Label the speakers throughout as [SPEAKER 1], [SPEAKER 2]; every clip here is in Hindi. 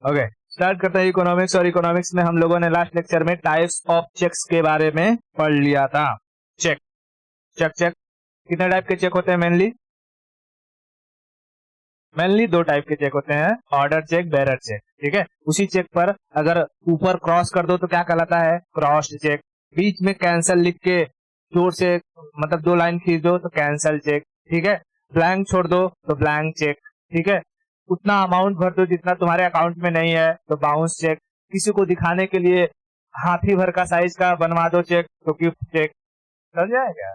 [SPEAKER 1] ओके, स्टार्ट करते हैं इकोनॉमिक्स। और इकोनॉमिक्स में हम लोगों ने लास्ट लेक्चर में टाइप्स ऑफ चेक्स के बारे में पढ़ लिया था। चेक चेक चेक कितने टाइप के चेक होते हैं? मेनली दो टाइप के चेक होते हैं, ऑर्डर चेक, बेरर चेक। ठीक है, उसी चेक पर अगर ऊपर क्रॉस कर दो तो क्या कहलाता है? Crossed cheque. बीच में कैंसल लिख के जोर से मतलब 2 लाइन खींच दो तो कैंसल चेक। ठीक है, ब्लैंक छोड़ दो तो ब्लैंक चेक। ठीक है, उतना अमाउंट भर दो जितना तुम्हारे अकाउंट में नहीं है तो बाउंस चेक। किसी को दिखाने के लिए हाथी भर का साइज का बनवा दो चेक तो गिफ्ट चेक। समझ आएगा?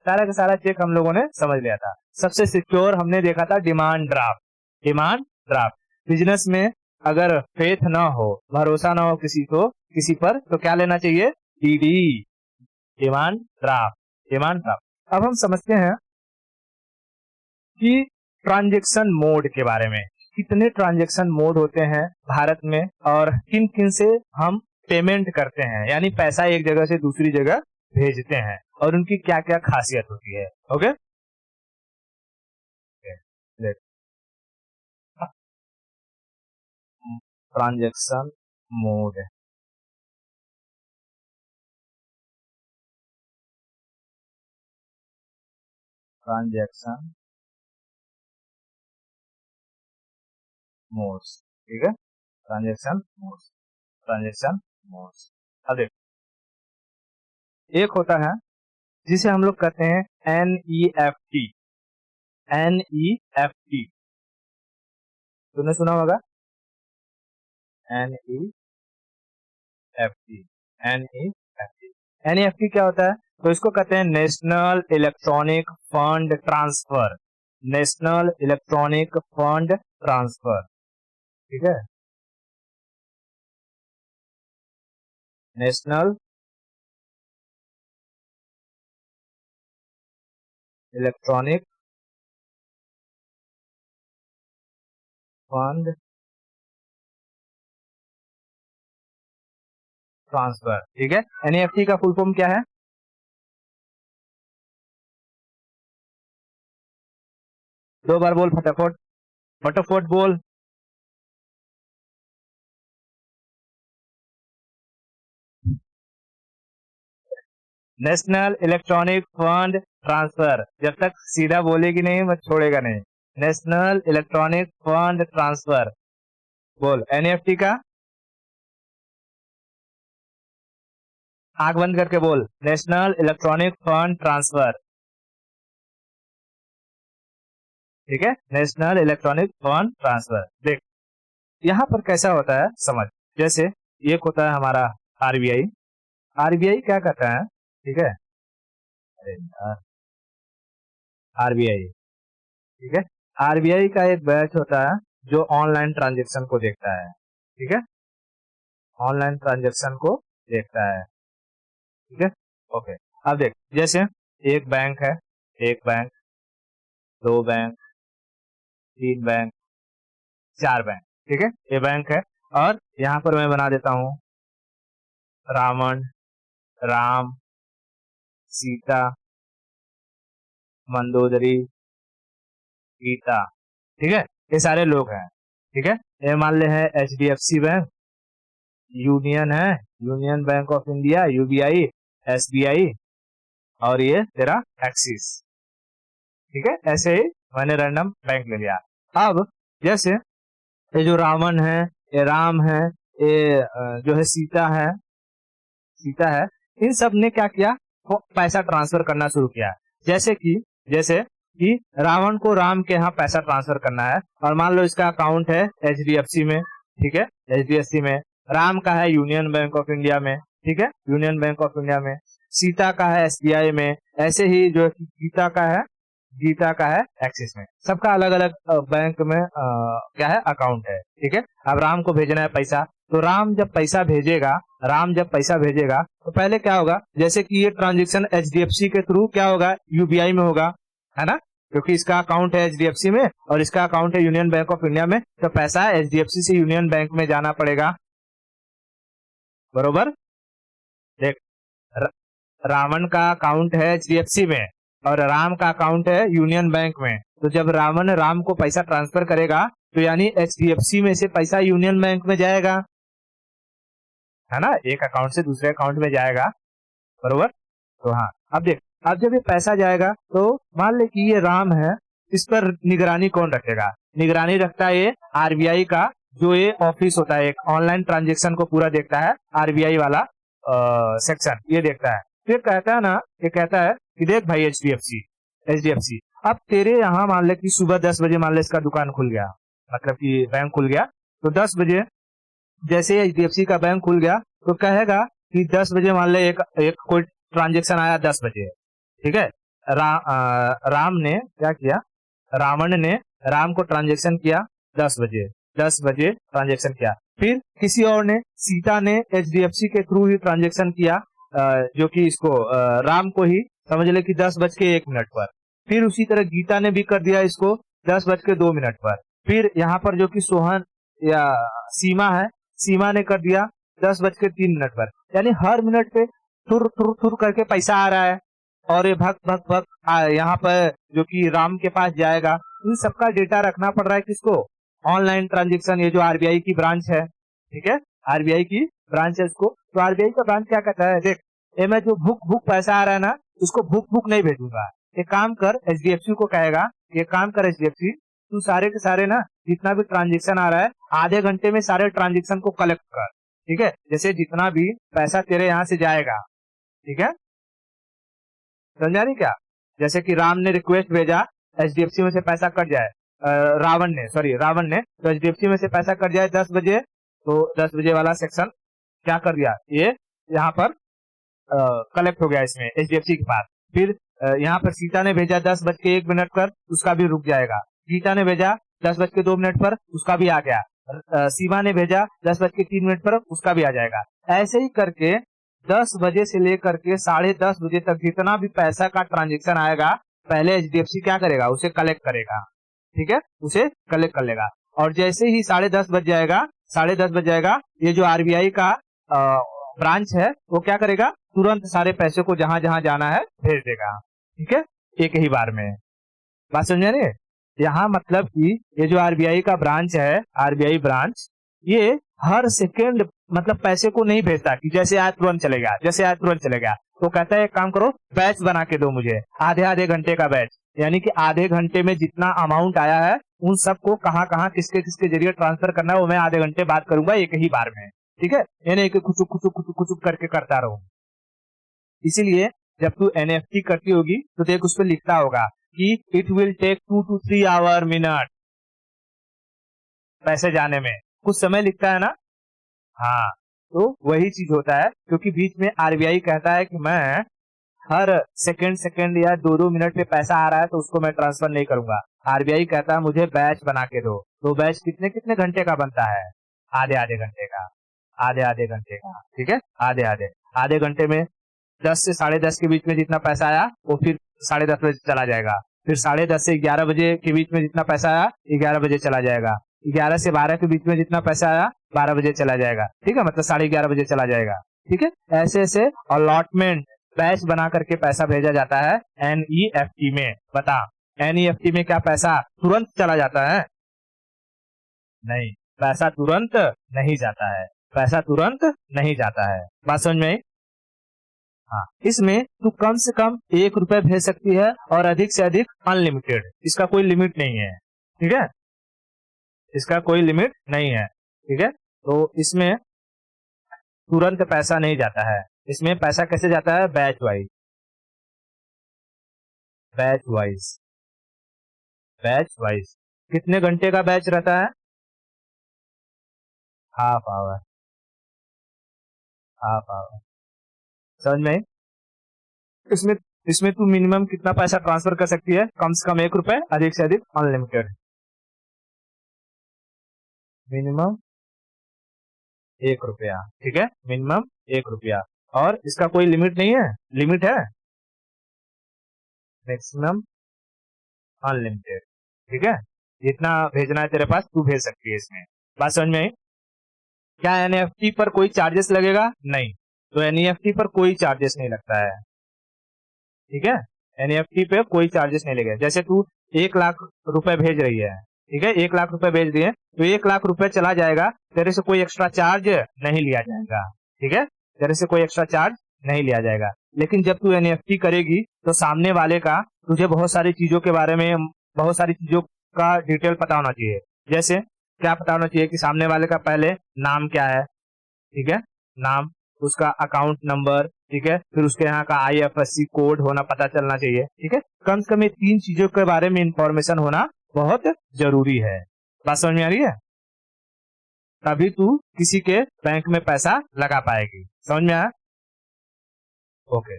[SPEAKER 1] सारा का सारा चेक हम लोगों ने समझ लिया था। सबसे सिक्योर हमने देखा था demand draft. Demand draft business में अगर फेथ ना हो, भरोसा ना हो किसी पर तो क्या लेना चाहिए? DD, demand draft. Demand draft. अब हम समझते हैं कि ट्रांजैक्शन मोड के बारे में। कितने ट्रांजैक्शन मोड होते हैं भारत में और किन किन से हम पेमेंट करते हैं, यानी पैसा एक जगह से दूसरी जगह भेजते हैं, और उनकी क्या क्या खासियत होती है। Okay, transaction mode. Transaction modes. ठीक है, ट्रांजैक्शन मोड्स, ट्रांजैक्शन मोड्स। अब देखो, एक होता है जिसे हम लोग कहते हैं NEFT। NEFT तुमने सुना होगा, NEFT। NEFT क्या होता है? तो इसको कहते हैं national electronic fund transfer. National electronic fund transfer. ठीक है, नेशनल इलेक्ट्रॉनिक फंड ट्रांसफर। ठीक है, NEFT का फुल फॉर्म क्या है? दो बार बोल, फटाफट फटाफट बोल। National electronic fund transfer. जब तक सीधा बोलेगी नहीं मैं छोड़ेगा नहीं। National electronic fund transfer. बोल NEFT का, आंख बंद करके बोल, नेशनल इलेक्ट्रॉनिक फंड ट्रांसफर। ठीक है, नेशनल इलेक्ट्रॉनिक फंड ट्रांसफर। देख यहाँ पर कैसा होता है समझ। जैसे एक होता है हमारा RBI। RBI क्या कहता है? ठीक है, अरे यार, RBI। ठीक है, RBI का एक बैच होता है जो ऑनलाइन ट्रांजेक्शन को देखता है। ठीक है, ऑनलाइन ट्रांजेक्शन को देखता है। ठीक है, ओके। अब देख, जैसे एक बैंक है, एक बैंक, दो बैंक, तीन बैंक, चार बैंक। ठीक है, ये बैंक है, और यहाँ पर मैं बना देता हूँ रावण, राम, सीता, मंदोदरी, गीता। ठीक है, ये सारे लोग हैं। ठीक है, ये मान ले है HDFC बैंक, यूनियन है, union Bank of India, UBI, SBI, और ये तेरा एक्सिस। ठीक है, ऐसे ही मैंने रैंडम बैंक ले लिया। अब जैसे ये जो रावण है, ये राम है, ये जो है सीता है, इन सब ने क्या किया? वो पैसा ट्रांसफर करना शुरू किया। जैसे कि रावण को राम के यहाँ पैसा ट्रांसफर करना है, और मान लो इसका अकाउंट है HDFC में। ठीक है, HDFC में। राम का है यूनियन बैंक ऑफ इंडिया में। ठीक है, यूनियन बैंक ऑफ इंडिया में। सीता का है SBI में। ऐसे ही जो गीता का है एक्सिस में। सबका अलग अलग बैंक में क्या है? अकाउंट है। ठीक है, अब राम को भेजना है पैसा, तो राम जब पैसा भेजेगा तो पहले क्या होगा? जैसे कि ये ट्रांजेक्शन HDFC के थ्रू क्या होगा? UBI में होगा, है ना, क्योंकि इसका अकाउंट है HDFC में और इसका अकाउंट है यूनियन बैंक ऑफ इंडिया में, तो पैसा HDFC से यूनियन बैंक में जाना पड़ेगा। बरोबर। देख, रावण का अकाउंट है HDFC में और राम का अकाउंट है यूनियन बैंक में, तो जब रावण राम को पैसा ट्रांसफर करेगा तो यानी HDFC में से पैसा यूनियन बैंक में जाएगा, है ना, एक अकाउंट से दूसरे अकाउंट में जाएगा, बरोबर। तो हाँ, अब देख, अब जब ये पैसा जाएगा तो मान ले कि ये राम है, इस पर निगरानी कौन रखेगा? निगरानी रखता है ये RBI का, जो ये ऑफिस होता है, एक ऑनलाइन ट्रांजेक्शन को पूरा देखता है RBI वाला सेक्शन, ये देखता है। फिर कहता है ना, ये कहता है कि देख भाई HDFC, अब तेरे यहाँ मान ले कि सुबह 10 बजे मान ले इसका दुकान खुल गया, मतलब कि बैंक खुल गया, तो 10 बजे जैसे HDFC का बैंक खुल गया तो कहेगा कि 10 बजे मान ले एक कोई ट्रांजेक्शन आया 10 बजे, ठीक है। राम ने क्या किया, रावण ने राम को ट्रांजेक्शन किया 10 बजे ट्रांजेक्शन किया। फिर किसी और ने, सीता ने HDFC के थ्रू ही ट्रांजेक्शन किया, जो कि इसको राम को ही, समझ ले कि 10:01 पर। फिर उसी तरह गीता ने भी कर दिया इसको 10:02 पर। फिर यहाँ पर जो कि सोहन या सीमा है, सीमा ने कर दिया 10:03 पर। यानी हर मिनट पे थुर थुर थुर करके पैसा आ रहा है, और ये भग भग भग यहाँ पर जो कि राम के पास जाएगा। इन सबका डेटा रखना पड़ रहा है किसको? ऑनलाइन ट्रांजेक्शन, ये जो RBI की ब्रांच है, ठीक है, RBI की ब्रांच है इसको। तो RBI का ब्रांच क्या कहता है, देख ये मैं जो भुक पैसा आ रहा है ना, उसको भुक नहीं भेजूंगा, एक काम कर, HDFC को कहेगा, ये काम कर HDFC, तू सारे के सारे ना जितना भी ट्रांजेक्शन आ रहा है आधे घंटे में सारे ट्रांजेक्शन को कलेक्ट कर, ठीक है। जैसे जितना भी पैसा तेरे यहाँ से जाएगा, ठीक है, समझा नहीं क्या? जैसे कि राम ने रिक्वेस्ट भेजा HDFC में से पैसा कट जाए, रावण ने तो HDFC में से पैसा कट जाए 10 बजे, तो 10 बजे वाला सेक्शन क्या कर दिया, ये यहाँ पर कलेक्ट हो गया इसमें HDFC के पास। फिर यहाँ पर सीता ने भेजा 10:01 पर, उसका भी रुक जाएगा। गीता ने भेजा 10:02 पर, उसका भी आ गया। सीमा ने भेजा 10:03 पर, उसका भी आ जाएगा। ऐसे ही करके 10 बजे से लेकर के 10:30 बजे तक जितना भी पैसा का ट्रांजेक्शन आएगा, पहले HDFC क्या करेगा, उसे कलेक्ट करेगा, ठीक है, उसे कलेक्ट कर लेगा। और जैसे ही 10:30 बज जाएगा, ये जो RBI का ब्रांच है वो क्या करेगा, तुरंत सारे पैसे को जहां जहां जाना है भेज देगा, ठीक है, एक ही बार में। बात समझे नहीं? यहाँ मतलब कि ये जो RBI का ब्रांच है, RBI ब्रांच, ये हर सेकेंड मतलब पैसे को नहीं भेजता कि जैसे आज तुरंत चलेगा, तो कहता है एक काम करो, बैच बना के दो मुझे, आधे घंटे का बैच, यानी कि आधे घंटे में जितना अमाउंट आया है उन सबको कहाँ किसके किसके जरिए ट्रांसफर करना है, वो मैं आधे घंटे बात करूंगा एक ही बार में, ठीक है। यानी कि कुछ करके करता रहूं। इसीलिए जब तू NEFT करती होगी तो देख उस पर लिखता होगा कि it will take 2 to 3 hour minute पैसे जाने में, कुछ समय लिखता है ना। हाँ, तो वही चीज होता है, क्योंकि बीच में RBI कहता है कि मैं हर सेकंड या 2-2 मिनट पे पैसा आ रहा है तो उसको मैं ट्रांसफर नहीं करूंगा। RBI कहता है मुझे बैच बना के दो, तो बैच कितने घंटे का बनता है, आधे घंटे का, ठीक है, आधे घंटे में 10 से 10:30 के बीच में जितना पैसा आया वो फिर 10:30 बजे चला जाएगा। फिर 10:30 से 11 बजे के बीच में जितना पैसा आया 11 बजे चला जाएगा। 11 से 12 के बीच में जितना पैसा आया 12 बजे चला जाएगा, ठीक है, मतलब 11:30 बजे चला जाएगा, ठीक है। ऐसे अलॉटमेंट बैच बना करके पैसा भेजा जाता है NEFT में। बता, NEFT में क्या पैसा तुरंत चला जाता है? नहीं, पैसा तुरंत नहीं जाता है, बात समझ में आई? हाँ, इसमें तू कम से कम ₹1 भेज सकती है और अधिक से अधिक अनलिमिटेड, इसका कोई लिमिट नहीं है, ठीक है, इसका कोई लिमिट नहीं है, ठीक है। तो इसमें तुरंत पैसा नहीं जाता है, इसमें पैसा कैसे जाता है, बैच वाइज। कितने घंटे का बैच रहता है, हाफ आवर, समझ में आई? इसमें तू मिनिमम कितना पैसा ट्रांसफर कर सकती है, कम से कम ₹1, अधिक से अधिक अनलिमिटेड, मिनिमम ₹1, ठीक है, मिनिमम ₹1, और इसका कोई लिमिट नहीं है, लिमिट है मैक्सिमम अनलिमिटेड, ठीक है, जितना भेजना है तेरे पास तू भेज सकती है इसमें। बात समझ में आई? क्या NEFT पर कोई चार्जेस लगेगा? नहीं, तो NEFT पर कोई चार्जेस नहीं लगता है, ठीक है, NEFT पे कोई चार्जेस नहीं लगेगा। जैसे तू ₹1 लाख भेज रही है, ठीक है, 1 लाख रुपए भेज दिए तो 1 लाख रुपए चला जाएगा, तेरे से कोई एक्स्ट्रा चार्ज नहीं लिया जाएगा। ठीक है, तेरे से कोई एक्स्ट्रा चार्ज नहीं लिया जाएगा। लेकिन जब तू एनईएफटी करेगी तो सामने वाले का तुझे बहुत सारी चीजों के बारे में, बहुत सारी चीजों का डिटेल पता होना चाहिए। जैसे क्या पता होना चाहिए कि सामने वाले का पहले नाम क्या है, ठीक है, नाम, उसका अकाउंट नंबर, ठीक है, फिर उसके यहाँ का आईएफएससी कोड होना पता चलना चाहिए। ठीक है, कम से कम ये 3 चीजों के बारे में इंफॉर्मेशन होना बहुत जरूरी है। बात समझ में आ रही है? तभी तू किसी के बैंक में पैसा लगा पाएगी। समझ में आया? Okay,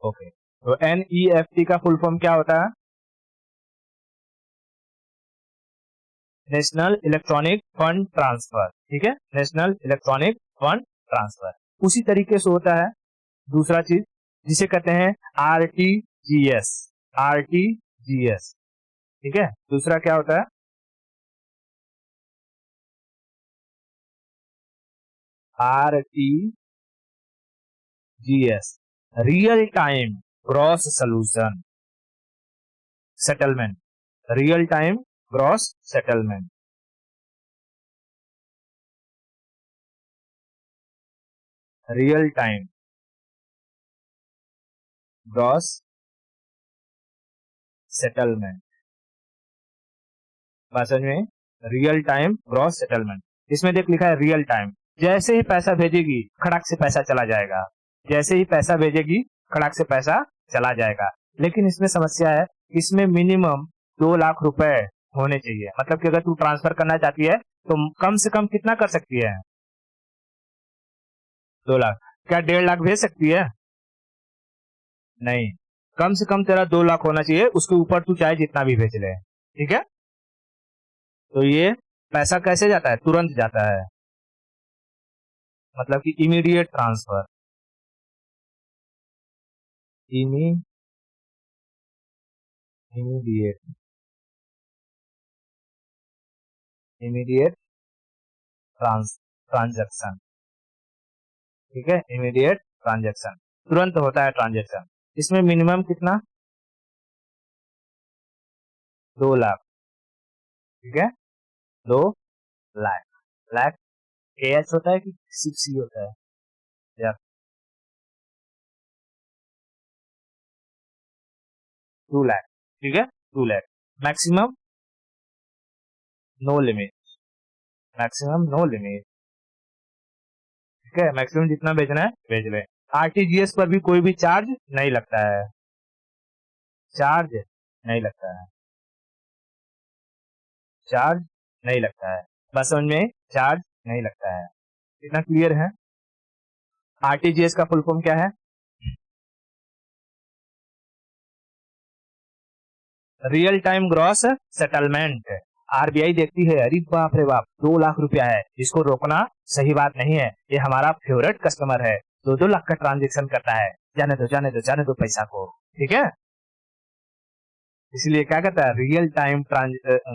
[SPEAKER 1] okay. तो एनईएफटी का फुल फॉर्म क्या होता है? National electronic fund transfer. ठीक है, नेशनल इलेक्ट्रॉनिक फंड ट्रांसफर। उसी तरीके से होता है दूसरा चीज जिसे कहते हैं आरटीजीएस। आरटीजीएस, ठीक है, दूसरा क्या होता है? RTGS, real time gross solution settlement. Real time gross settlement, real time gross settlement. बात समझ में? Real time gross settlement. इसमें देख लिखा है रियल टाइम, जैसे ही पैसा भेजेगी खड़क से पैसा चला जाएगा। जैसे ही पैसा भेजेगी खड़क से पैसा चला जाएगा। लेकिन इसमें समस्या है, इसमें मिनिमम 2 लाख रुपए होने चाहिए। मतलब कि अगर तू ट्रांसफर करना चाहती है तो कम से कम कितना कर सकती है? 2 लाख। क्या 1.5 लाख भेज सकती है? नहीं, कम से कम तेरा 2 लाख होना चाहिए। उसके ऊपर तू चाहे जितना भी भेज ले। ठीक है, तो ये पैसा कैसे जाता है? तुरंत जाता है, मतलब कि immediate transfer. Immediate, immediate transaction. ठीक है, इमीडिएट ट्रांजैक्शन, तुरंत होता है ट्रांजैक्शन। इसमें मिनिमम कितना? 2 लाख। ठीक है, 2 लाख। लाख एच होता है कि 6 होता है यार? 2 लाख। ठीक है, 2 lakh. Maximum no limit, maximum no limit. ठीक है, मैक्सिमम जितना भेजना है भेज ले। आरटीजीएस पर भी कोई भी चार्ज नहीं लगता है, चार्ज नहीं लगता है, चार्ज नहीं लगता है। बस समझ में, चार्ज नहीं लगता है। इतना क्लियर है? आरटीजीएस का फुल फॉर्म क्या है? Real time gross settlement. RBI देखती है, अरे बाप रे बाप, 2 लाख रुपया है, इसको रोकना सही बात नहीं है। ये हमारा फेवरेट कस्टमर है, 2-2 लाख का ट्रांजेक्शन करता है, जाने दो जाने दो जाने दो पैसा को। ठीक है, इसलिए क्या कहता है? Real time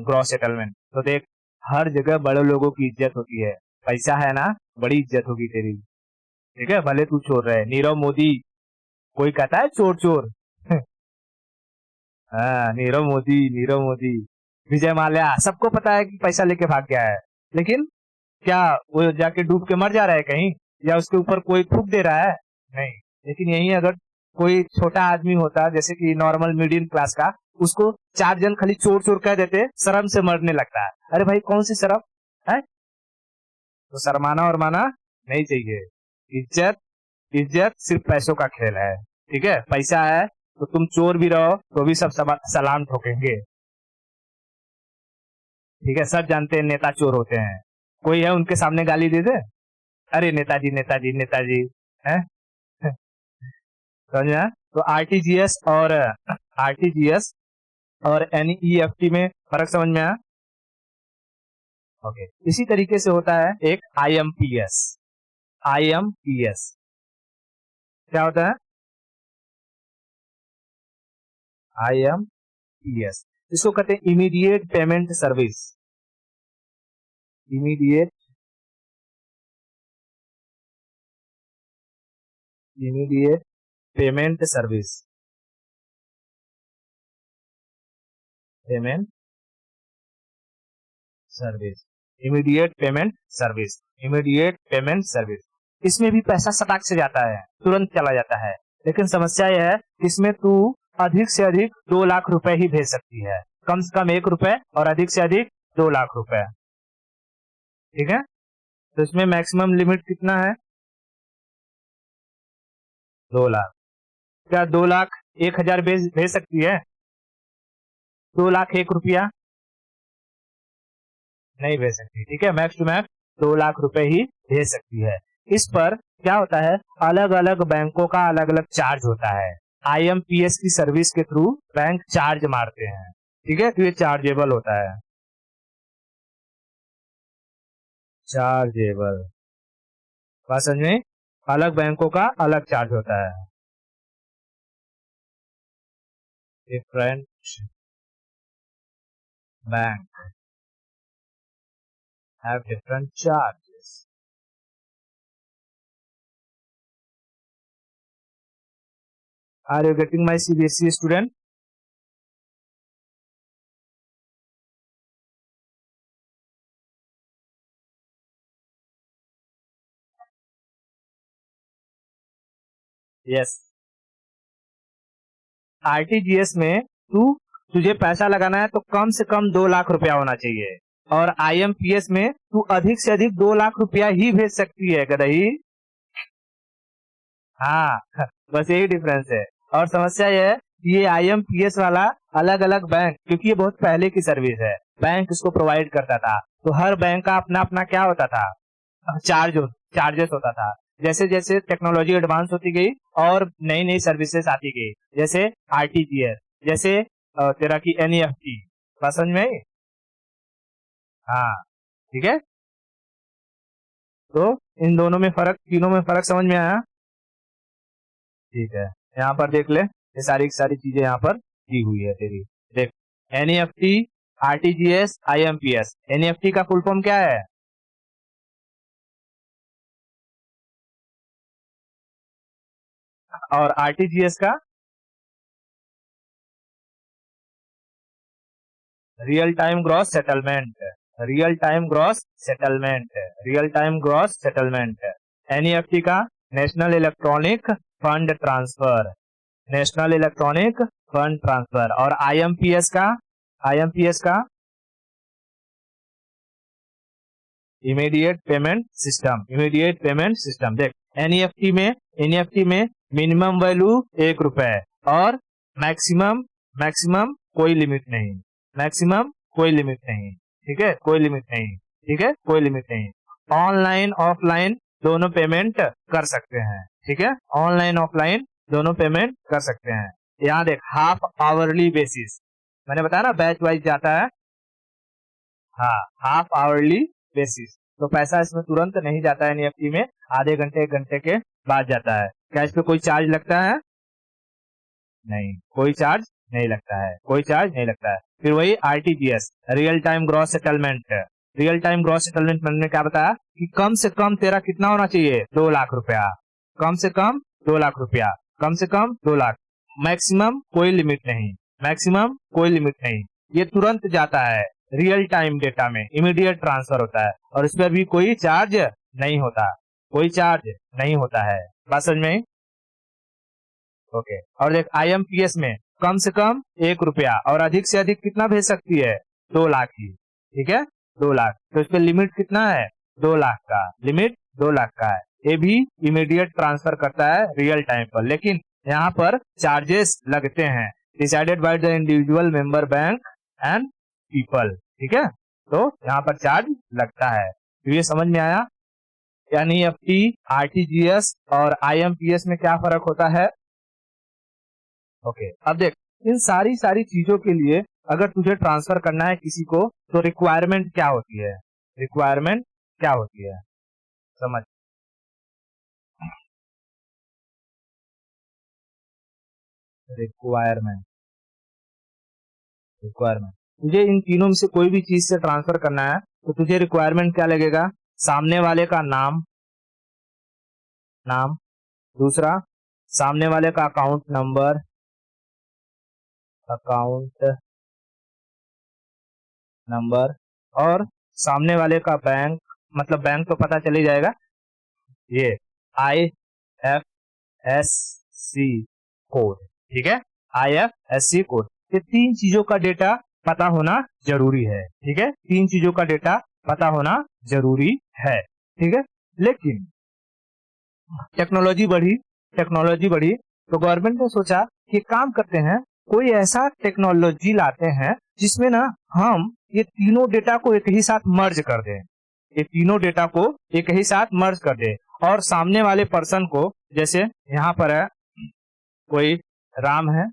[SPEAKER 1] gross settlement. तो देख, हर जगह बड़े लोगों की इज्जत होती है। पैसा है ना, बड़ी इज्जत होगी तेरी। ठीक है, भले तू चोर रहे। नीरव मोदी, कोई कहता है चोर चोर? हाँ, नीरव मोदी, नीरव मोदी, विजय माल्या, सबको पता है कि पैसा लेके भाग गया है। लेकिन क्या वो जाके डूब के मर जा रहा है कहीं, या उसके ऊपर कोई थूक दे रहा है? नहीं। लेकिन यही अगर कोई छोटा आदमी होता, जैसे कि नॉर्मल मिडिल क्लास का, उसको 4 जन खाली चोर चोर कह देते, शर्म से मरने लगता है। अरे भाई, कौन सी शर्म है? तो शर्माना और माना नहीं चाहिए। इज्जत, इज्जत सिर्फ पैसों का खेल है। ठीक है, पैसा है तो तुम चोर भी रहो तो भी सब सलाम ठोकेंगे। ठीक है, सब जानते हैं नेता चोर होते हैं। कोई है उनके सामने गाली दे दे, अरे नेताजी नेताजी नेताजी, है? समझ में? तो आरटीजीएस और एनईएफटी में फर्क समझ में आया? ओके। इसी तरीके से होता है एक आईएमपीएस। आईएमपीएस क्या होता है? आईएमपीएस, इसको कहते हैं immediate payment service. Immediate, immediate payment service, payment service, immediate payment service, immediate payment service. इसमें भी पैसा सटाक से जाता है, तुरंत चला जाता है। लेकिन समस्या यह है कि इसमें तू अधिक से अधिक 2 लाख रुपए ही भेज सकती है, कम से कम 1 रुपए और अधिक से अधिक 2 लाख रुपए। ठीक है, तो इसमें मैक्सिमम लिमिट कितना है? 2 लाख। क्या 2 लाख 1,000 भेज सकती है? 2 लाख 1 रुपया नहीं भेज सकती। ठीक है, मैक्स टू मैक्स 2 लाख रुपए ही भेज सकती है। इस पर क्या होता है, अलग अलग बैंकों का अलग अलग चार्ज होता है। IMPS की सर्विस के थ्रू बैंक चार्ज मारते हैं। ठीक है, तो ये चार्जेबल होता है, चार्जेबल। बात समझ में? अलग बैंकों का अलग चार्ज होता है, different bank have different charges. Are you getting my CBSE student? Yes. RTGS में तुझे पैसा लगाना है तो कम से कम 2 लाख रुपया होना चाहिए, और IMPS में तू अधिक से अधिक 2 लाख रुपया ही भेज सकती है गदही। हाँ बस यही डिफरेंस है। और समस्या यह है कि ये IMPS वाला अलग अलग बैंक, क्योंकि ये बहुत पहले की सर्विस है, बैंक इसको प्रोवाइड करता था, तो हर बैंक का अपना अपना क्या होता था, चार्जेस होता था। जैसे जैसे टेक्नोलॉजी एडवांस होती गई और नई नई सर्विसेज आती गई, जैसे RTGS, जैसे तेरा की NEFT, समझ में आई? हाँ ठीक है, तो इन दोनों में फर्क, तीनों में फर्क समझ में आया? ठीक है, यहाँ पर देख ले, ये सारी की सारी चीजें यहाँ पर दी हुई है तेरी। देख, NEFT, RTGS, IMPS। NEFT का फुल फॉर्म क्या है? और RTGS का? Real time gross settlement, real time gross settlement, real time gross settlement. NEFT का national electronic fund transfer, national electronic fund transfer. और IMPS का, IMPS का immediate payment system, immediate payment system. देख, NEFT में मिनिमम वैल्यू 1 रुपए और मैक्सिमम मैक्सिमम कोई लिमिट नहीं, मैक्सिमम कोई लिमिट नहीं। ठीक है, कोई लिमिट नहीं। ठीक है, कोई लिमिट नहीं। ऑनलाइन ऑफलाइन दोनों पेमेंट कर सकते हैं। ठीक है, ऑनलाइन ऑफलाइन दोनों पेमेंट कर सकते हैं। यहाँ देख, हाफ आवरली बेसिस, मैंने बताया ना बैच वाइज जाता है। हाँ, हाफ आवरली बेसिस, तो पैसा इसमें तुरंत नहीं जाता है। NEFT में आधे घंटे 1 घंटे के बाद जाता है। क्या इस पे कोई चार्ज लगता है? नहीं, कोई चार्ज नहीं लगता है, कोई चार्ज नहीं लगता है। फिर वही RTGS, real time gross settlement. Real time gross settlement मैंने क्या बताया कि कम से कम तेरा कितना होना चाहिए? 2 लाख रुपया, कम से कम 2 लाख रुपया, कम से कम 2 लाख। मैक्सिमम कोई लिमिट नहीं, मैक्सिमम कोई लिमिट नहीं। ये तुरंत जाता है, रियल टाइम डेटा में इमीडिएट ट्रांसफर होता है, और इस पर भी कोई चार्ज नहीं होता, कोई चार्ज नहीं होता है। बात समझ में? ओके। और देख, IMPS में कम से कम 1 रुपया और अधिक से अधिक कितना भेज सकती है? 2 लाख ही। ठीक है, 2 लाख। तो इस पे लिमिट कितना है? 2 लाख का लिमिट, 2 लाख का है। ये भी इमीडिएट ट्रांसफर करता है रियल टाइम पर, लेकिन यहाँ पर चार्जेस लगते हैं, decided by the individual member bank and people. ठीक है, तो यहाँ पर चार्ज लगता है। तो ये समझ में आया? NEFT, RTGS और IMPS में क्या फर्क होता है? ओके, अब देख, इन सारी सारी चीजों के लिए अगर तुझे ट्रांसफर करना है किसी को, तो रिक्वायरमेंट क्या होती है? रिक्वायरमेंट क्या होती है, समझ। रिक्वायरमेंट, रिक्वायरमेंट, तुझे इन तीनों में से कोई भी चीज से ट्रांसफर करना है तो तुझे रिक्वायरमेंट क्या लगेगा? सामने वाले का नाम, नाम। दूसरा, सामने वाले का अकाउंट नंबर, अकाउंट नंबर। और सामने वाले का बैंक, मतलब बैंक तो पता चल ही जाएगा, ये IFSC कोड, ठीक है, IFSC कोड। ये 3 चीजों का डेटा पता होना जरूरी है, ठीक है, 3 चीजों का डेटा पता होना जरूरी है, ठीक है। लेकिन टेक्नोलॉजी बढ़ी तो गवर्नमेंट ने सोचा कि काम करते हैं, कोई ऐसा टेक्नोलॉजी लाते हैं जिसमें ना हम ये तीनों डेटा को एक ही साथ मर्ज कर दें, ये तीनों डेटा को एक ही साथ मर्ज कर दे, और सामने वाले पर्सन को, जैसे यहाँ पर है कोई राम है,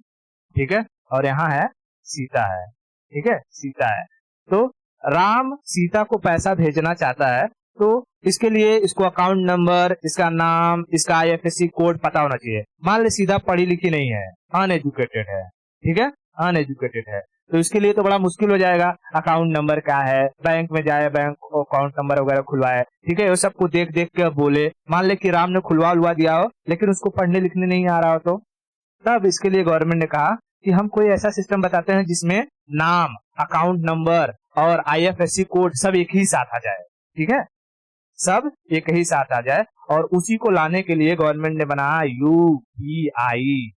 [SPEAKER 1] ठीक है, और यहाँ है सीता है, ठीक है, सीता है, तो राम सीता को पैसा भेजना चाहता है, तो इसके लिए इसको अकाउंट नंबर, इसका नाम, इसका IFSC कोड पता होना चाहिए। मान ले सीधा पढ़ी लिखी नहीं है, अनएजुकेटेड है, ठीक है, अनएजुकेटेड है, तो इसके लिए तो बड़ा मुश्किल हो जाएगा। अकाउंट नंबर क्या है, बैंक में जाए, बैंक अकाउंट नंबर वगैरह खुलवाए, ठीक है, वो सबको देख देख के बोले। मान ले कि राम ने खुलवा दिया हो, लेकिन उसको पढ़ने लिखने नहीं आ रहा हो, तो तब इसके लिए गवर्नमेंट ने कहा कि हम कोई ऐसा सिस्टम बताते हैं जिसमें नाम, अकाउंट नंबर और IFSC कोड सब एक ही साथ आ जाए, ठीक है, सब एक ही साथ आ जाए। और उसी को लाने के लिए गवर्नमेंट ने बनाया यूपीआई,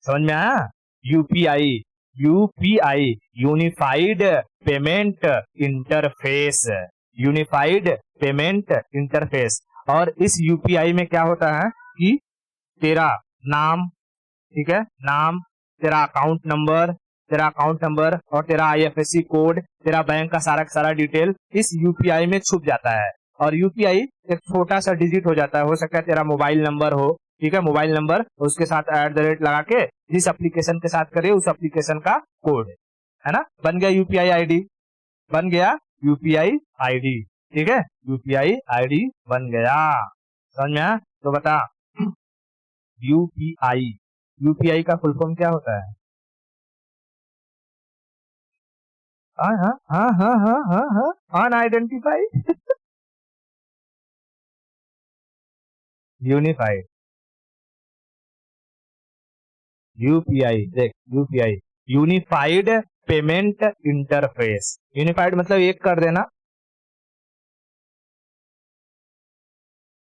[SPEAKER 1] समझ में आया? UPI unified payment interface, unified payment interface. और इस यूपीआई में क्या होता है कि तेरा नाम, ठीक है, नाम, तेरा अकाउंट नंबर और तेरा IFSC कोड, तेरा बैंक का सारा डिटेल इस यूपीआई में छुप जाता है। और यूपीआई एक छोटा सा डिजिट हो जाता है, हो सकता है तेरा मोबाइल नंबर हो, ठीक है, मोबाइल नंबर, उसके साथ @ लगा के जिस एप्लीकेशन के साथ करे उस एप्लीकेशन का कोड है ना, बन गया यूपीआई आईडी, बन गया यूपीआई आईडी, ठीक है, यूपीआई आईडी बन गया। समझ में आया? तो बता यूपीआई का फुल फॉर्म क्या होता है? अनआइडेंटिफाइड यूनिफाइड, यूपीआई, देख UPI unified payment interface, unified मतलब एक कर देना,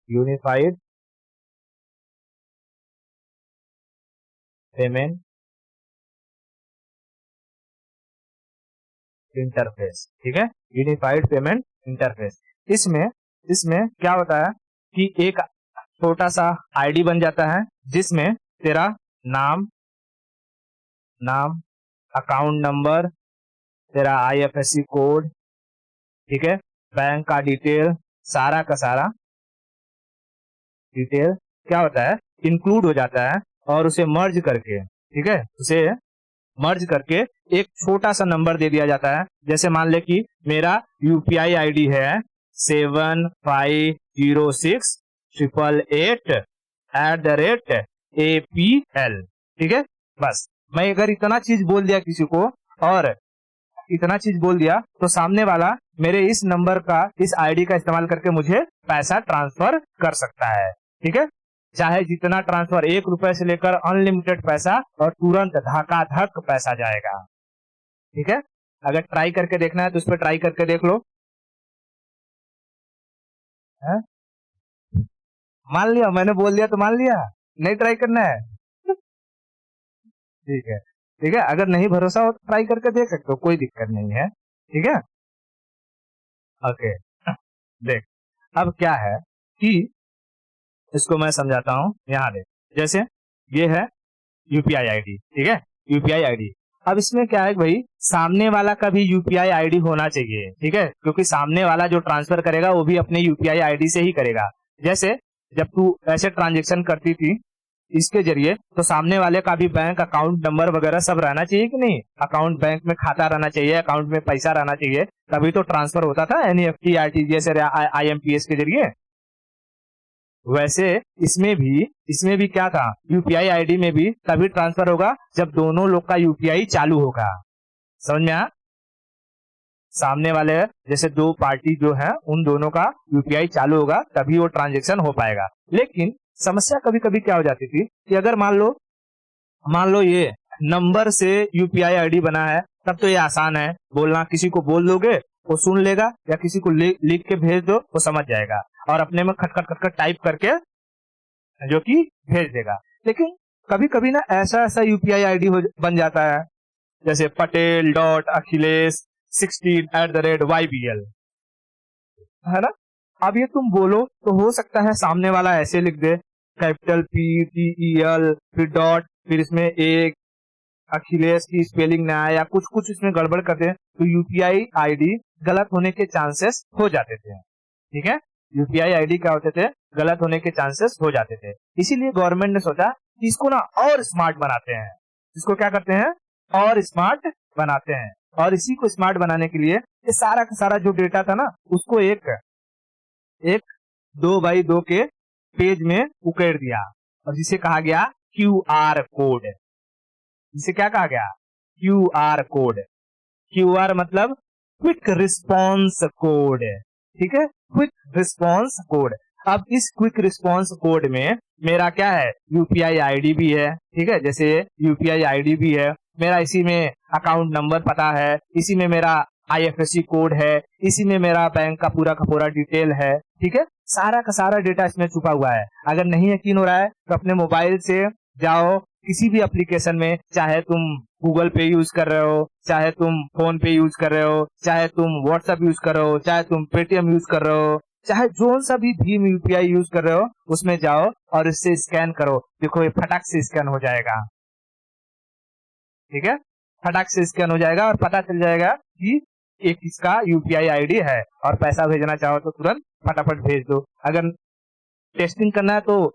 [SPEAKER 1] यूनिफाइड पेमेंट इंटरफेस, ठीक है, यूनिफाइड पेमेंट इंटरफेस। इसमें क्या होता है कि एक छोटा सा आईडी बन जाता है जिसमें तेरा नाम, अकाउंट नंबर, तेरा IFSC कोड, ठीक है, बैंक का डिटेल, सारा का सारा डिटेल क्या होता है, इंक्लूड हो जाता है। और उसे मर्ज करके, ठीक है, उसे मर्ज करके एक छोटा सा नंबर दे दिया जाता है। जैसे मान ले कि मेरा यूपीआई आईडी है 750688@APL, ठीक है, बस मैं अगर इतना चीज बोल दिया किसी को, और इतना चीज बोल दिया, तो सामने वाला मेरे इस नंबर का, इस आईडी का इस्तेमाल करके मुझे पैसा ट्रांसफर कर सकता है, ठीक है, चाहे जितना ट्रांसफर, 1 रुपए से लेकर अनलिमिटेड पैसा, और तुरंत धकाधक पैसा जाएगा, ठीक है। अगर ट्राई करके देखना है तो उस पर ट्राई करके देख लो, है? मान लिया, मैंने बोल दिया तो मान लिया, नहीं ट्राई करना है, ठीक है, ठीक है, अगर नहीं भरोसा हो तो ट्राई करके देख सकते हो, कोई दिक्कत नहीं है, ठीक है, ओके। देख अब क्या है कि इसको मैं समझाता हूं, यहाँ देख, जैसे ये है यूपीआई आईडी, ठीक है, यूपीआई आईडी। अब इसमें क्या है भाई, सामने वाला का भी यूपीआई आईडी होना चाहिए, ठीक है, क्योंकि सामने वाला जो ट्रांसफर करेगा वो भी अपने यूपीआई आईडी से ही करेगा। जैसे जब तू ऐसे ट्रांजेक्शन करती थी इसके जरिए, तो सामने वाले का भी बैंक अकाउंट नंबर वगैरह सब रहना चाहिए कि नहीं, अकाउंट बैंक में खाता रहना चाहिए, अकाउंट में पैसा रहना चाहिए, तभी तो ट्रांसफर होता था NEFT, RTGS और IMPS के जरिए। वैसे इसमें भी क्या था, यूपीआई आईडी में भी तभी ट्रांसफर होगा जब दोनों लोग का यूपीआई चालू होगा। समझ में आया? सामने वाले जैसे दो पार्टी जो है उन दोनों का यूपीआई चालू होगा तभी वो ट्रांजेक्शन हो पाएगा। लेकिन समस्या कभी कभी क्या हो जाती थी कि अगर मान लो ये नंबर से यूपीआई आईडी बना है तब तो ये आसान है बोलना, किसी को बोल दोगे वो सुन लेगा, या किसी को लिख के भेज दो वो समझ जाएगा और अपने में खटखट खटखट टाइप करके जो कि भेज देगा। लेकिन कभी कभी ना ऐसा ऐसा यूपीआई आईडी बन जाता है, जैसे patel.akhilesh16@YBL, है ना। अब ये तुम बोलो तो हो सकता है सामने वाला ऐसे लिख दे, कैपिटल PTEL फिर डॉट, फिर इसमें एक अखिलेश की स्पेलिंग ना आए या कुछ कुछ इसमें गड़बड़ कर दे, तो यूपीआई आईडी गलत होने के चांसेस हो जाते थे। ठीक है, यूपीआई आईडी क्या होते थे, गलत होने के चांसेस हो जाते थे। इसीलिए गवर्नमेंट ने सोचा कि इसको ना और स्मार्ट बनाते हैं। इसको क्या करते हैं, और स्मार्ट बनाते हैं। और इसी को स्मार्ट बनाने के लिए ये सारा का सारा जो डेटा था ना, उसको एक 2x2 के पेज में उकेर दिया, और जिसे कहा गया QR कोड। जिसे क्या कहा गया, QR कोड। QR मतलब क्विक रिस्पॉन्स कोड। ठीक है, क्विक रिस्पॉन्स कोड। अब इस क्विक रिस्पॉन्स कोड में मेरा क्या है, यूपीआई आईडी भी है। ठीक है, जैसे यूपीआई आईडी भी है मेरा, इसी में अकाउंट नंबर पता है, इसी में मेरा IFSC कोड है, इसी में मेरा बैंक का पूरा डिटेल है। ठीक है, सारा का सारा डेटा इसमें छुपा हुआ है। अगर नहीं यकीन हो रहा है तो अपने मोबाइल से जाओ किसी भी एप्लीकेशन में, चाहे तुम गूगल पे यूज कर रहे हो, चाहे तुम फोन पे यूज कर रहे हो, चाहे तुम व्हाट्सएप यूज कर रहे हो, चाहे तुम पेटीएम यूज कर रहे हो, चाहे जो सा भी भीम यूपीआई यूज कर रहे हो, उसमें जाओ और इससे स्कैन करो। देखो ये फटाक से स्कैन हो जाएगा। ठीक है, फटाक से स्कैन हो जाएगा और पता चल जाएगा कि एक इसका यूपीआई आईडी है, और पैसा भेजना चाहो तो तुरंत फटाफट भेज दो। अगर टेस्टिंग करना है तो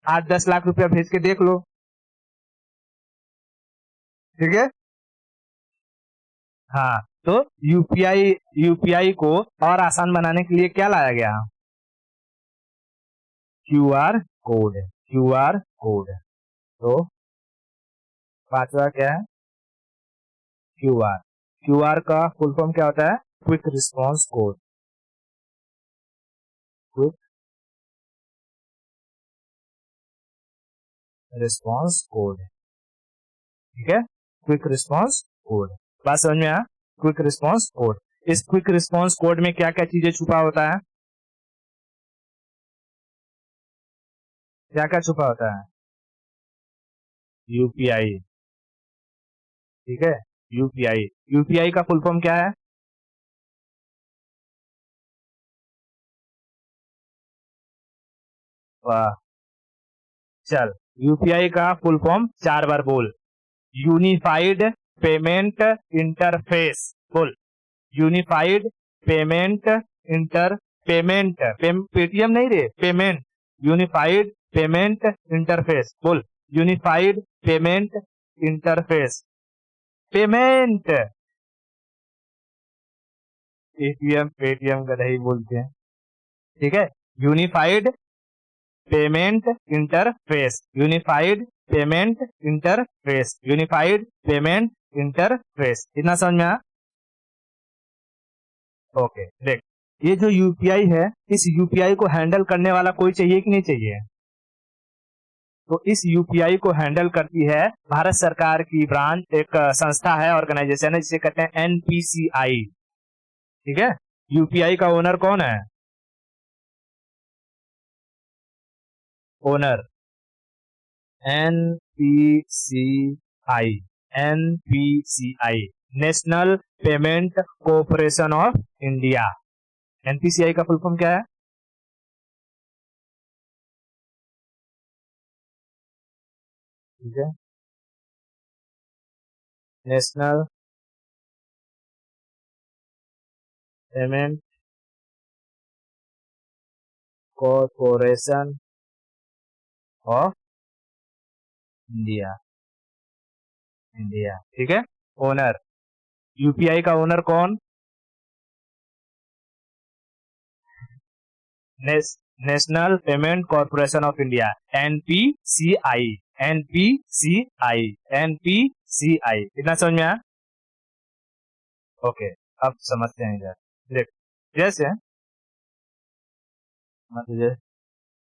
[SPEAKER 1] 8-10 लाख रुपया भेज के देख लो। ठीक है, हाँ, तो यूपीआई को और आसान बनाने के लिए क्या लाया गया, क्यूआर कोड। QR code. तो पांचवा क्या है, क्यूआर। क्यूआर का फुल फॉर्म क्या होता है, quick response code. Quick response code. ठीक है, क्विक रिस्पॉन्स कोड। बात समझ में आया, क्विक रिस्पॉन्स कोड। इस क्विक रिस्पॉन्स कोड में क्या क्या चीजें छुपा होता है, क्या क्या छुपा होता है, यूपीआई। ठीक है, यूपीआई। यूपीआई का फुल फॉर्म क्या है, वाह, चल यूपीआई का फुल फॉर्म 4 बार बोल, यूनिफाइड पेमेंट इंटरफेस। बोल, unified payment inter payment Paytm नहीं रे, पेमेंट, यूनिफाइड पेमेंट इंटरफेस। बोल, unified payment interface. Payment, Paytm Paytm का नहीं बोलते हैं। ठीक है, unified payment interface, unified payment interface, unified payment interface. इतना समझ में आया। ओके, देख, ये जो यूपीआई है, इस यूपीआई को हैंडल करने वाला कोई चाहिए कि नहीं चाहिए, तो इस यूपीआई को हैंडल करती है भारत सरकार की ब्रांच, एक संस्था है, ऑर्गेनाइजेशन है, जिसे कहते हैं एनपीसीआई। ठीक है, यूपीआई का ओनर कौन है, owner NPCI, NPCI, national payment corporation of India. NPCI का फुल फॉर्म क्या है, ठीक है, national payment corporation of India. India, ठीक है, ओनर, यूपीआई का ओनर कौन, national payment corporation of India, NPCI, NPCI, NPCI. इतना समझ में आया। ओके, अब समझते हैं इधर। देख, जैसे मैं तुझे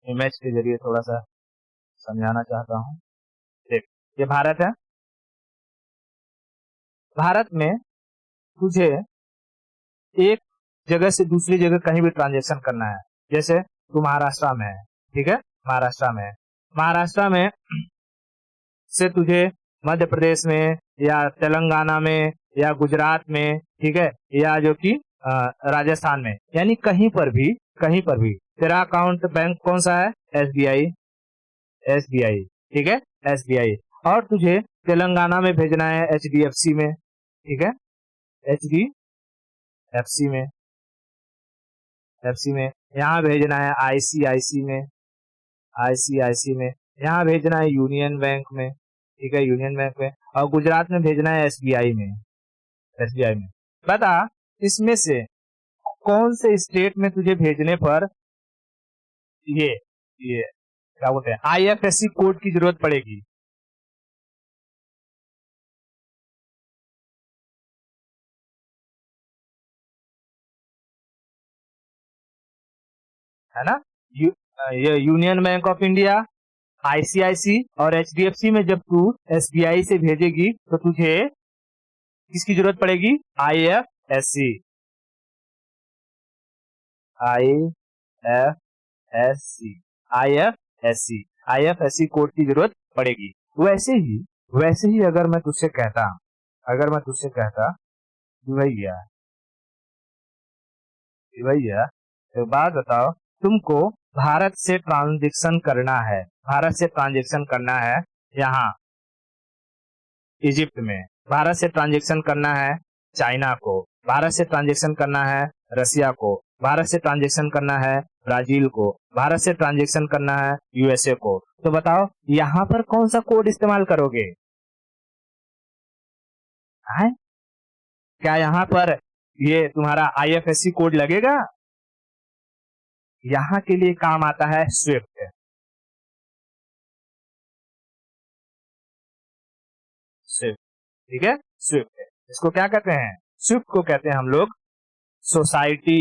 [SPEAKER 1] इमेज के जरिए थोड़ा सा समझाना चाहता हूँ। देख, ये भारत है, भारत में तुझे एक जगह से दूसरी जगह कहीं भी ट्रांजेक्शन करना है, जैसे तू महाराष्ट्र में है, ठीक है, महाराष्ट्र में से तुझे मध्य प्रदेश में या तेलंगाना में या गुजरात में, ठीक है, या जो कि राजस्थान में, यानी कहीं पर भी तेरा अकाउंट बैंक कौन सा है, एसबीआई, एसबीआई, ठीक है, एसबीआई। और तुझे तेलंगाना में भेजना है एचडीएफसी में, ठीक है, एचडीएफसी में, एफसी में। यहाँ भेजना है आईसीआईसी में, आईसीआईसी में। यहाँ भेजना है यूनियन बैंक में, ठीक है, यूनियन बैंक में। और गुजरात में भेजना है एसबीआई में, एसबीआई में। बता इसमें से कौन से स्टेट में तुझे भेजने पर ये ये क्या बोलते हैं आईएफएससी कोड की जरूरत पड़ेगी। है ना, ये Union Bank of India, ICICI और एचडीएफसी में जब तू एसबीआई से भेजेगी तो तुझे किसकी जरूरत पड़ेगी, IFSC, IFSC, IFSC, IFSC code की जरूरत पड़ेगी। वैसे ही अगर मैं तुझसे कहता कि भैया तो बात बताओ, तुमको भारत से ट्रांजेक्शन करना है यहाँ इजिप्ट में, भारत से ट्रांजेक्शन करना है चाइना को, भारत से ट्रांजेक्शन करना है रसिया को, भारत से ट्रांजेक्शन करना है ब्राजील को, भारत से ट्रांजेक्शन करना है यूएसए को। तो बताओ यहाँ पर कौन सा कोड इस्तेमाल करोगे, है? क्या यहाँ पर ये तुम्हारा आईएफएससी कोड लगेगा? यहाँ के लिए काम आता है स्विफ्ट, स्विफ्ट, ठीक है, स्विफ्ट। इसको क्या कहते हैं, स्विफ्ट को कहते हैं हम लोग society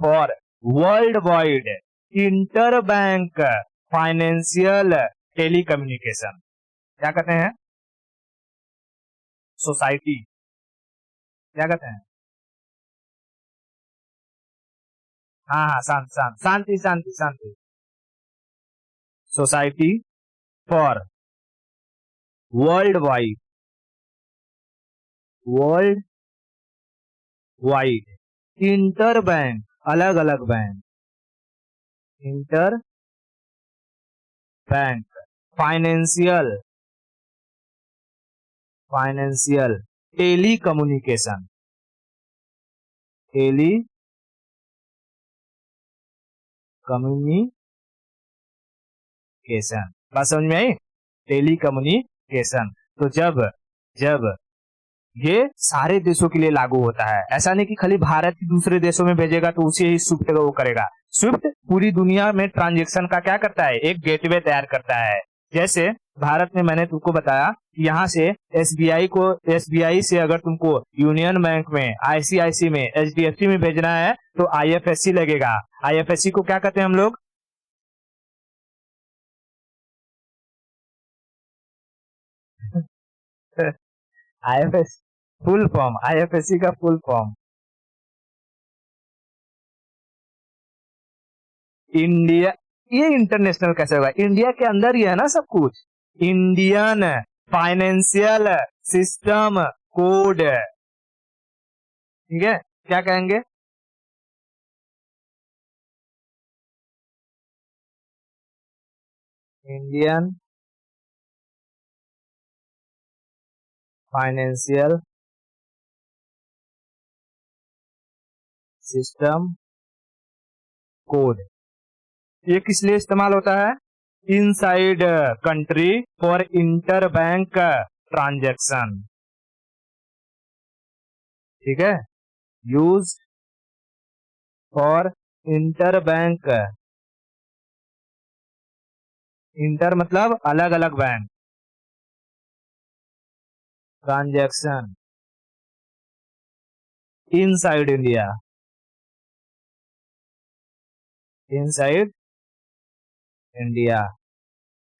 [SPEAKER 1] for world wide inter bank financial telecommunication. क्या कहते हैं, सोसाइटी, क्या कहते हैं, हाँ हाँ, शांति, society for world wide, world wide inter bank, अलग अलग bank, inter bank financial, financial tele communication, tele communication. बात समझ में आई, टेली कम्युनिकेशन। तो जब जब ये सारे देशों के लिए लागू होता है, ऐसा नहीं कि खाली भारत ही दूसरे देशों में भेजेगा तो उसे ही स्विफ्ट वो करेगा। स्विफ्ट पूरी दुनिया में ट्रांजेक्शन का क्या करता है, एक गेटवे तैयार करता है। जैसे भारत में मैंने तुमको बताया कि यहाँ से एसबीआई से अगर तुमको यूनियन बैंक में, आईसीआईसी में, एचडीएफसी में भेजना है तो आईएफएससी लगेगा। आईएफएससी को क्या कहते हैं हम लोग, आईएफएस फुल फॉर्म, आईएफएससी का फुल फॉर्म इंडिया। ये इंटरनेशनल कैसे होगा, इंडिया के अंदर ही है ना सब कुछ। इंडियन फाइनेंशियल सिस्टम कोड, ठीक है, क्या कहेंगे, इंडियन फाइनेंशियल सिस्टम कोड। ये किस लिए इस्तेमाल होता है, inside country for inter bank transaction, ठीक है, use for inter bank, inter मतलब अलग अलग bank, transaction inside India, inside India.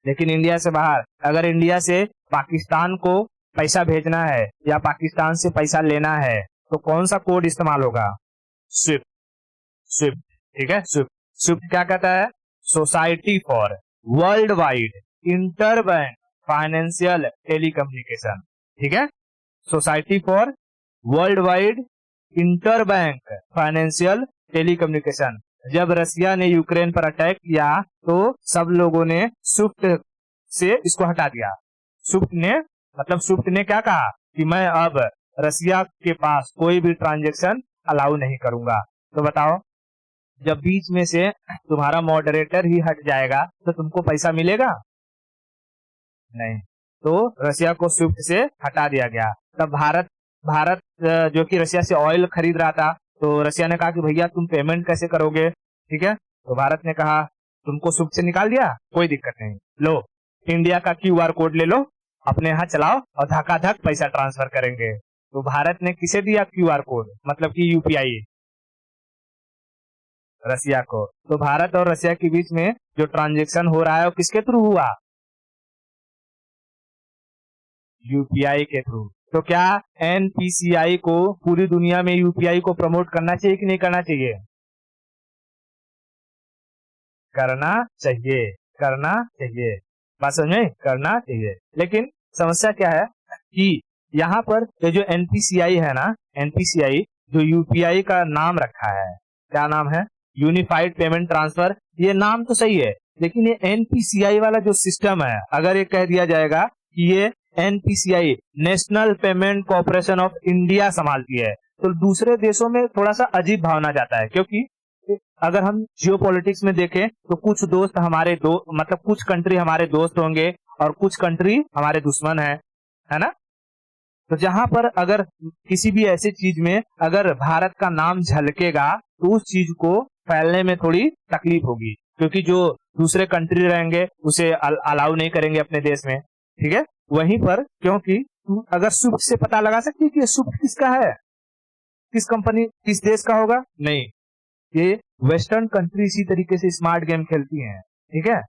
[SPEAKER 1] लेकिन इंडिया से बाहर, अगर इंडिया से पाकिस्तान को पैसा भेजना है या पाकिस्तान से पैसा लेना है तो कौन सा कोड इस्तेमाल होगा? स्विफ्ट। स्विफ्ट, ठीक है। स्विफ्ट, स्विफ्ट क्या कहता है? Society for world wide inter bank financial telecommunication, ठीक है। Society for world wide inter bank financial telecommunication. जब रसिया ने यूक्रेन पर अटैक किया तो सब लोगों ने स्विफ्ट से इसको हटा दिया। स्विफ्ट ने मतलब स्विफ्ट ने क्या कहा कि मैं अब रसिया के पास कोई भी ट्रांजैक्शन अलाउ नहीं करूंगा। तो बताओ, जब बीच में से तुम्हारा मॉडरेटर ही हट जाएगा तो तुमको पैसा मिलेगा? नहीं। तो रसिया को स्विफ्ट से हटा दिया गया। तब भारत भारत जो कि रसिया से ऑयल खरीद रहा था, तो रसिया ने कहा कि भैया तुम पेमेंट कैसे करोगे, ठीक है। तो भारत ने कहा तुमको स्विफ्ट से निकाल दिया, कोई दिक्कत नहीं, लो इंडिया का क्यूआर कोड ले लो, अपने यहाँ चलाओ और धकाधक पैसा ट्रांसफर करेंगे। तो भारत ने किसे दिया क्यूआर कोड, मतलब कि यूपीआई? रसिया को। तो भारत और रसिया के बीच में जो ट्रांजेक्शन हो रहा है वो किसके थ्रू हुआ? यूपीआई के थ्रू। तो क्या एनपीसीआई को पूरी दुनिया में यूपीआई को प्रमोट करना चाहिए कि नहीं करना चाहिए? करना चाहिए, करना चाहिए। बात समझ में? करना चाहिए। लेकिन समस्या क्या है कि यहाँ पर ये जो एनपीसीआई है ना, एनपीसीआई जो यूपीआई का नाम रखा है, क्या नाम है? Unified payment transfer. ये नाम तो सही है, लेकिन ये एनपीसीआई वाला जो सिस्टम है, अगर ये कह दिया जाएगा कि ये NPCI national payment corporation of India संभालती है, तो दूसरे देशों में थोड़ा सा अजीब भावना जाता है। क्योंकि अगर हम जियो पॉलिटिक्स में देखें तो कुछ दोस्त हमारे मतलब कुछ कंट्री हमारे दोस्त होंगे और कुछ कंट्री हमारे दुश्मन है ना। तो जहां पर अगर किसी भी ऐसी चीज में अगर भारत का नाम झलकेगा तो उस चीज को फैलने में थोड़ी तकलीफ होगी, क्योंकि जो दूसरे कंट्री रहेंगे उसे अलाउ नहीं करेंगे अपने देश में, ठीक है। वहीं पर क्योंकि अगर स्विफ्ट से पता लगा सकती है कि ये स्विफ्ट किसका है, किस कंपनी किस देश का होगा? नहीं। ये वेस्टर्न कंट्री इसी तरीके से स्मार्ट गेम खेलती हैं, ठीक है।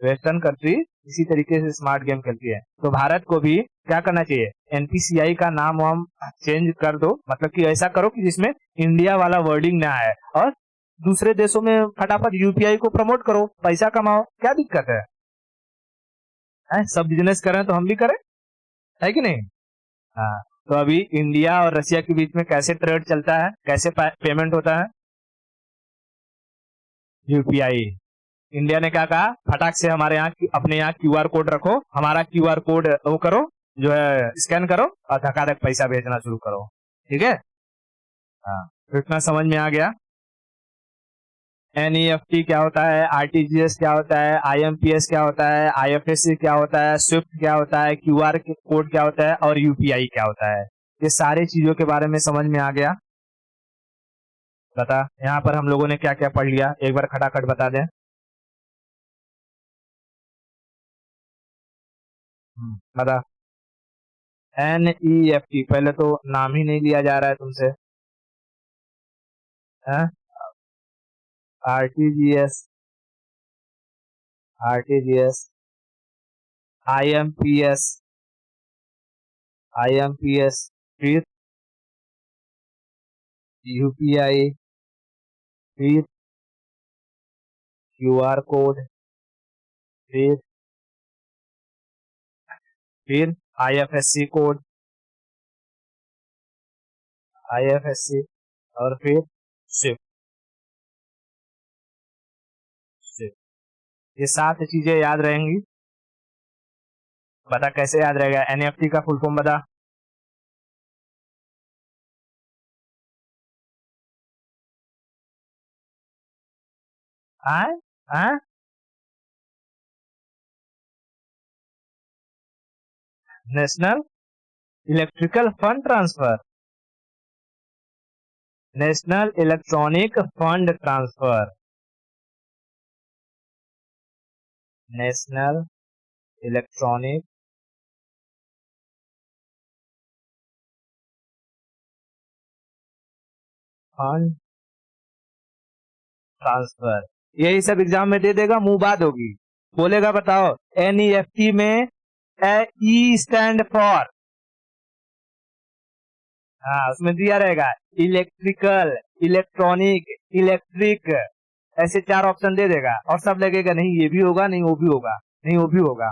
[SPEAKER 1] वेस्टर्न कंट्री इसी तरीके से स्मार्ट गेम खेलती है। तो भारत को भी क्या करना चाहिए? एनपीसीआई का नाम वाम चेंज कर दो, मतलब कि ऐसा करो कि जिसमें इंडिया वाला वर्डिंग ना आए, और दूसरे देशों में फटाफट यूपीआई को प्रमोट करो, पैसा कमाओ, क्या दिक्कत है? सब बिजनेस करें तो हम भी करें, है कि नहीं? हाँ। तो अभी इंडिया और रसिया के बीच में कैसे ट्रेड चलता है, कैसे पेमेंट होता है? यूपीआई। इंडिया ने क्या कहा, फटाक से हमारे यहाँ अपने यहाँ क्यूआर कोड रखो, हमारा क्यूआर कोड वो करो, जो है स्कैन करो और धकाधक पैसा भेजना शुरू करो, ठीक है। हाँ, तो इतना समझ में आ गया। एनईएफटी क्या होता है, आरटीजीएस क्या होता है, आईएमपीएस क्या होता है, आईएफएससी क्या होता है, स्विफ्ट क्या होता है, क्यूआर कोड क्या होता है और यूपीआई क्या होता है। ये सारी चीजों के बारे में समझ में आ गया। बता, यहाँ पर हम लोगों ने क्या क्या पढ़ लिया, एक बार खटाखट बता दें। बता। एनईएफटी, पहले तो नाम ही नहीं लिया जा रहा है तुमसे। आरटीजीएस, आरटीजीएस, आईएमपीएस, आईएमपीएस, फिर यूपीआई, फिर क्यूआर कोड, फिर आईएफएससी कोड, आईएफएससी, और फिर स्विफ्ट। स्विफ्ट, ये 7 चीजें याद रहेंगी। बता कैसे याद रहेगा? एनईएफटी का फुल फॉर्म बता। आए आए national electrical fund transfer, national electronic fund transfer, national electronic fund transfer. यही सब एग्जाम में दे देगा, मुंह बात होगी, बोलेगा बताओ एनईएफटी में ई स्टैंड फॉर हाँ उसमें दिया रहेगा इलेक्ट्रिकल, इलेक्ट्रॉनिक, इलेक्ट्रिक, ऐसे 4 ऑप्शन दे देगा और सब लगेगा नहीं ये भी होगा, नहीं वो भी होगा, नहीं वो भी होगा।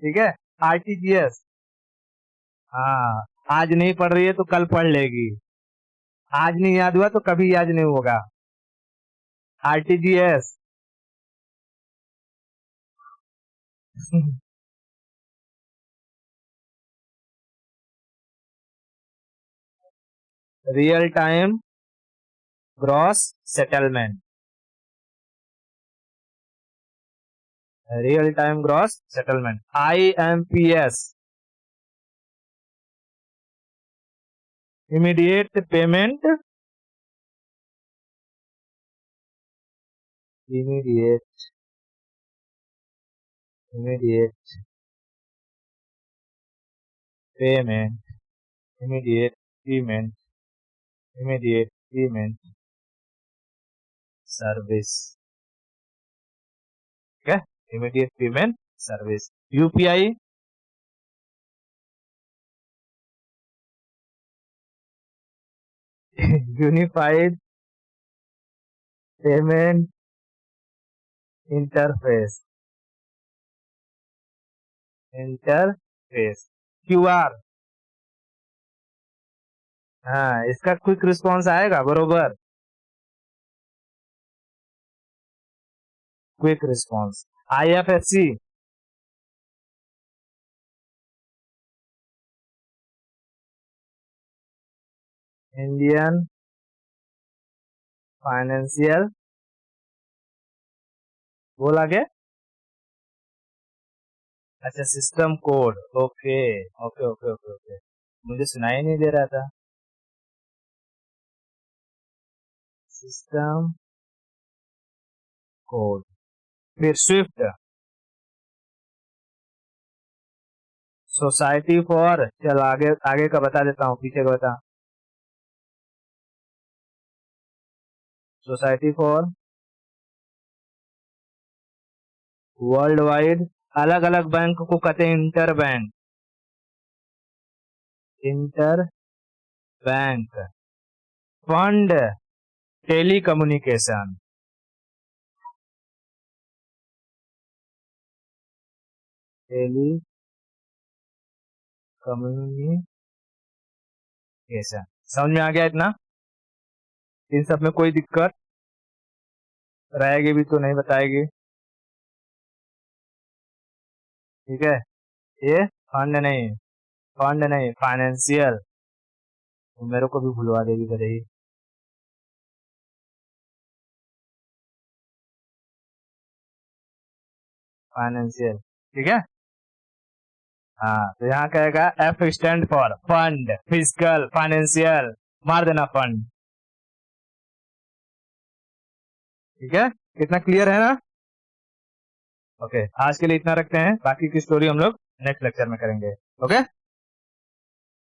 [SPEAKER 1] ठीक है। आरटीजीएस, हाँ आज नहीं पढ़ रही है तो कल पढ़ लेगी, आज नहीं याद हुआ तो कभी याद नहीं होगा। RTGS real time gross settlement, real time gross settlement, IMPS, immediate payment, immediate, immediate payment, immediate payment, immediate payment service. ठीक है, immediate payment service. UPI, unified payment interface, interface. QR, हाँ इसका क्विक रिस्पॉन्स आएगा बरोबर, quick response. IFSC, Indian financial, बोला क्या? अच्छा system code, okay okay okay okay okay, मुझे सुनाई नहीं दे रहा था। System code. फिर स्विफ्ट, सोसाइटी फॉर, चल आगे आगे का बता देता हूँ, पीछे का बता। सोसाइटी फॉर वर्ल्ड वाइड, अलग अलग बैंक को कहते हैं inter bank, inter bank fund tele communication, tele communication. समझ में आ गया इतना? इन सब में कोई दिक्कत रहेगी भी तो नहीं बताएगी। ठीक है, ये फंड नहीं, फंड नहीं फाइनेंशियल, तो मेरे को भी भुलवा देगी कदे ही। फाइनेंशियल, ठीक है। हाँ तो यहाँ कहेगा F stand for fund, physical, financial, मार देना फंड। ठीक है, कितना क्लियर है ना? ओके, आज के लिए इतना रखते हैं, बाकी की स्टोरी हम लोग नेक्स्ट लेक्चर में करेंगे। ओके।